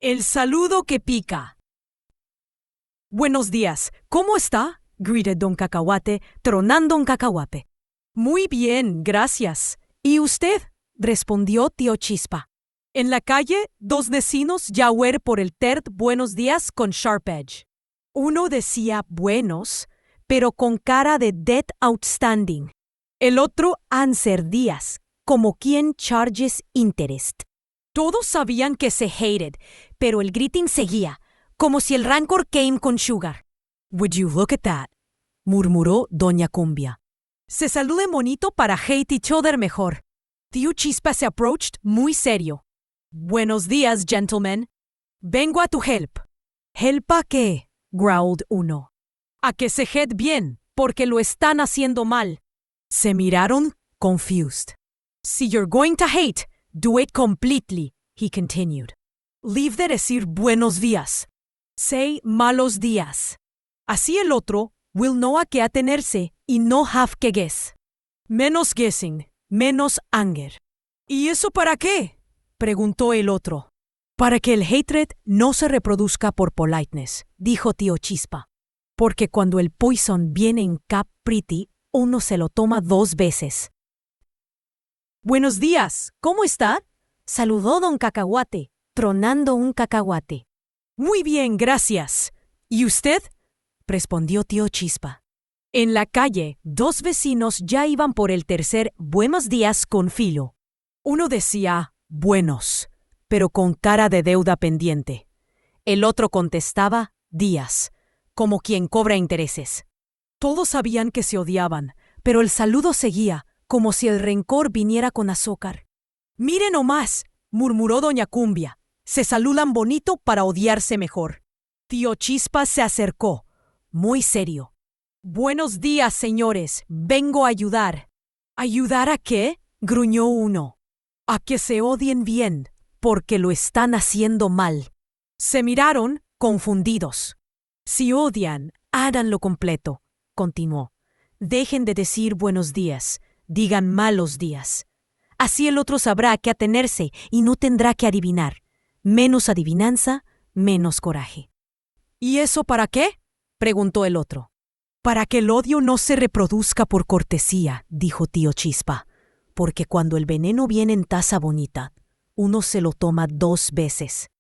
El saludo que pica. Buenos días, ¿cómo está? Gritó don Cacahuate, tronando un cacahuate. Muy bien, gracias. ¿Y usted? Respondió tío Chispa. En la calle, dos vecinos yahuer por el tert buenos días con Sharp Edge. Uno decía buenos, pero con cara de dead outstanding. El otro answer días, como quien charges interest. Todos sabían que se hated, pero el greeting seguía, como si el rancor came con sugar. Would you look at that? Murmuró doña Cumbia. Se saluden bonito para hate each other mejor. Tío Chispa se approached muy serio. Buenos días, gentlemen. Vengo a tu help. ¿Help a qué? Growled uno. A que se head bien, porque lo están haciendo mal. Se miraron confused. Si you're going to hate, do it completely, he continued. Leave de decir buenos días. Say malos días. Así el otro will know a qué atenerse y no have que guess. Menos guessing, menos anger. ¿Y eso para qué? Preguntó el otro. Para que el hatred no se reproduzca por politeness, dijo tío Chispa. Porque cuando el poison viene en cap pretty, uno se lo toma 2 veces. Buenos días, ¿cómo está? Saludó don Cacahuate, tronando un cacahuate. Muy bien, gracias. ¿Y usted? Respondió tío Chispa. En la calle, 2 vecinos ya iban por el tercer buenos días con filo. Uno decía buenos, pero con cara de deuda pendiente. El otro contestaba días, como quien cobra intereses. Todos sabían que se odiaban, pero el saludo seguía, como si el rencor viniera con azúcar. Miren nomás, murmuró doña Cumbia. Se saludan bonito para odiarse mejor. Tío Chispa se acercó, muy serio. Buenos días, señores. Vengo a ayudar. ¿Ayudar a qué? Gruñó uno. A que se odien bien, porque lo están haciendo mal. Se miraron confundidos. Si odian, háganlo completo, continuó. Dejen de decir buenos días, digan malos días. Así el otro sabrá a qué atenerse y no tendrá que adivinar. Menos adivinanza, menos coraje. ¿Y eso para qué? Preguntó el otro. Para que el odio no se reproduzca por cortesía, dijo tío Chispa. Porque cuando el veneno viene en taza bonita, uno se lo toma 2 veces.